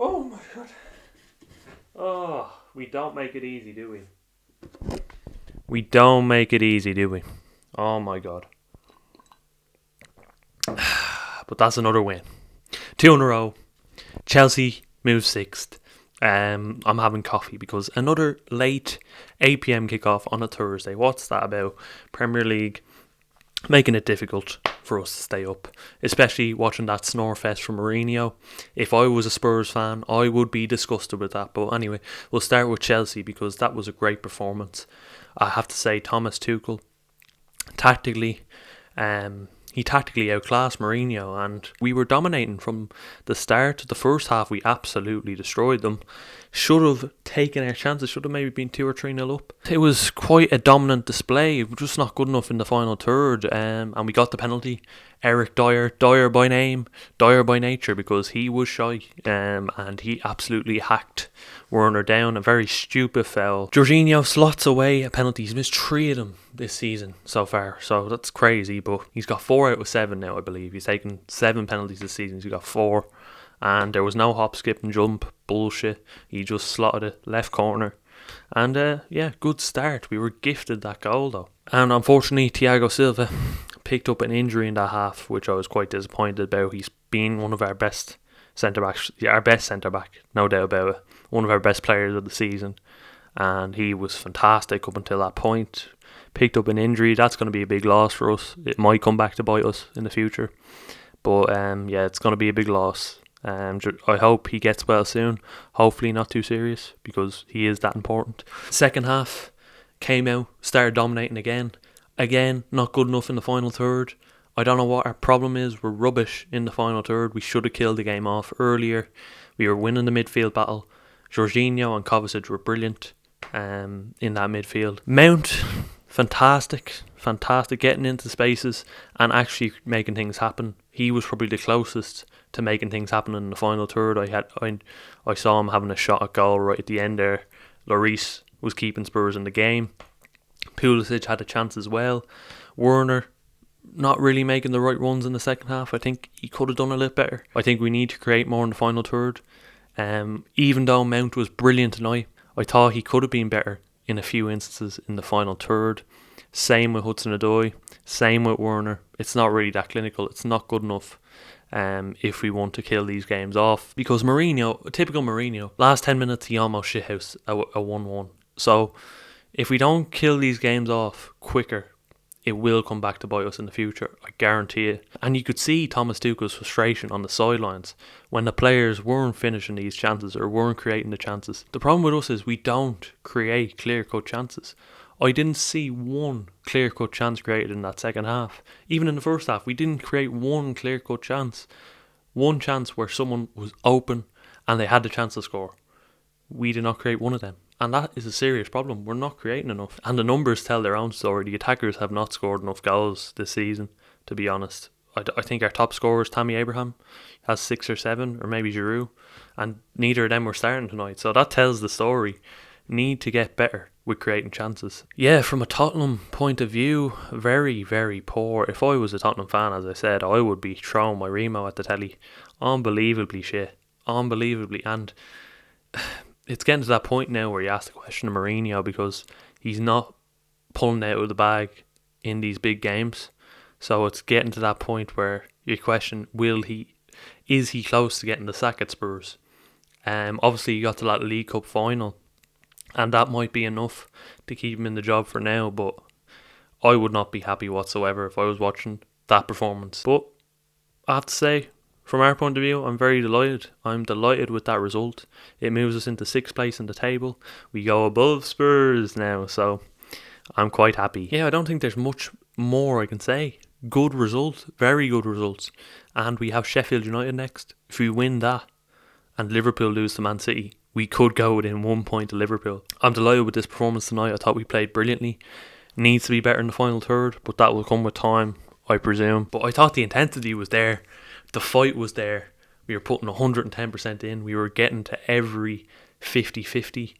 Oh my god. Oh, we don't make it easy, do we? We don't make it easy, do we? Oh my god. But that's another win. 2 in a row. Chelsea moves 6th. I'm having coffee because another late 8 p.m. kickoff on a Thursday. What's that about? Premier League making it difficult for us to stay up, especially watching that snore fest from Mourinho. If I was a Spurs fan, I would be disgusted with that. But anyway, we'll start with Chelsea because that was a great performance. I have to say, Thomas Tuchel, tactically, he tactically outclassed Mourinho, and we were dominating from the start. The first half, we absolutely destroyed them. Should have taken our chances, should have maybe been 2 or 3-0 up. It was quite a dominant display, just not good enough in the final third, and we got the penalty. Eric Dyer by name, Dyer by nature, because he was shy, and he absolutely hacked Werner down. A very stupid foul. Jorginho slots away a penalty. He's missed 3 of them this season so far, so that's crazy, but he's got 4 out of 7 now, I believe. He's taken 7 penalties this season, he's got 4. And there was no hop, skip and jump bullshit. He just slotted it left corner. And good start. We were gifted that goal though. And unfortunately, Thiago Silva picked up an injury in that half, which I was quite disappointed about. He's been one of our best centre-backs, our best centre-back, no doubt about it. One of our best players of the season. And he was fantastic up until that point. Picked up an injury. That's going to be a big loss for us. It might come back to bite us in the future. But it's going to be a big loss. I hope he gets well soon. Hopefully not too serious, because he is that important. Second half, came out, started dominating again. Again, not good enough in the final third. I don't know what our problem is. We're rubbish in the final third. We should have killed the game off earlier. We were winning the midfield battle. Jorginho and Kovacic were brilliant in that midfield. Mount, fantastic getting into spaces and actually making things happen. He was probably the closest to making things happen in the final third. I saw him having a shot at goal right at the end there. Lloris was keeping Spurs in the game. Pulisic had a chance as well. Werner not really making the right runs in the second half. I think he could have done a little better. I think we need to create more in the final third. Even though Mount was brilliant tonight, I thought he could have been better in a few instances in the final third. Same with Hudson-Odoi, same with Werner. It's not really that clinical. It's not good enough if we want to kill these games off. Because Mourinho, typical Mourinho, last 10 minutes he almost shithoused a 1-1. So if we don't kill these games off quicker, it will come back to bite us in the future. I guarantee it. And you could see Thomas Tuchel's frustration on the sidelines when the players weren't finishing these chances or weren't creating the chances. The problem with us is we don't create clear-cut chances. I didn't see one clear-cut chance created in that second half. Even in the first half, we didn't create one clear-cut chance. One chance where someone was open and they had the chance to score. We did not create one of them. And that is a serious problem. We're not creating enough. And the numbers tell their own story. The attackers have not scored enough goals this season, to be honest. I think our top scorer is Tammy Abraham. Has 6 or 7, or maybe Giroud. And neither of them were starting tonight. So that tells the story. Need to get better with creating chances. Yeah, from a Tottenham point of view, very, very poor. If I was a Tottenham fan, as I said, I would be throwing my Remo at the telly. Unbelievably shit. Unbelievably. And it's getting to that point now where you ask the question of Mourinho, because he's not pulling it out of the bag in these big games. So it's getting to that point where you question, is he close to getting the sack at Spurs? Obviously, you got to that League Cup final, and that might be enough to keep him in the job for now, but I would not be happy whatsoever if I was watching that performance. But I have to say, from our point of view, I'm very delighted. I'm delighted with that result. It moves us into 6th place in the table. We go above Spurs now, so I'm quite happy. Yeah, I don't think there's much more I can say. Good result, very good results. And we have Sheffield United next. If we win that and Liverpool lose to Man City, we could go within 1 point to Liverpool. I'm delighted with this performance tonight. I thought we played brilliantly. Needs to be better in the final third, but that will come with time, I presume. But I thought the intensity was there. The fight was there. We were putting 110% in. We were getting to every 50-50.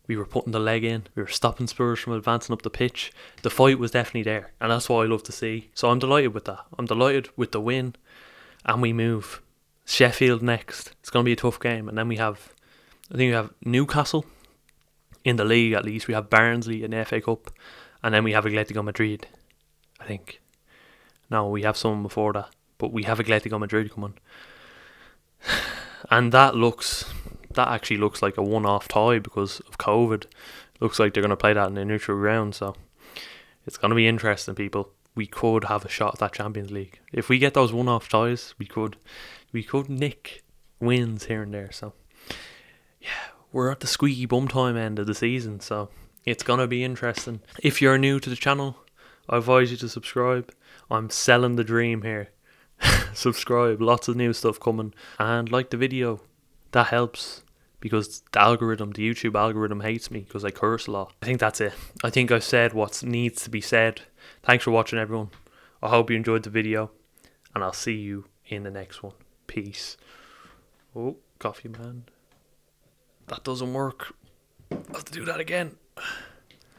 We were putting the leg in. We were stopping Spurs from advancing up the pitch. The fight was definitely there, and that's what I love to see. So I'm delighted with that. I'm delighted with the win, and we move Sheffield next. It's going to be a tough game. And then I think we have Newcastle in the league at least. We have Barnsley in the FA Cup. And then we have Atletico Madrid, I think. No, we have someone before that. But we have Atletico Madrid coming. And that actually looks like a one-off tie because of COVID. Looks like they're going to play that in a neutral ground. So it's going to be interesting, people. We could have a shot at that Champions League. If we get those one-off ties, we could nick wins here and there. So yeah, we're at the squeaky bum time end of the season, so it's going to be interesting. If you're new to the channel, I advise you to subscribe. I'm selling the dream here. Subscribe, lots of new stuff coming, and like the video. That helps because the YouTube algorithm hates me because I curse a lot. I think that's it. I think I've said what needs to be said. Thanks for watching, everyone. I hope you enjoyed the video, and I'll see you in the next one. Peace. Oh, coffee man. That doesn't work. I'll have to do that again.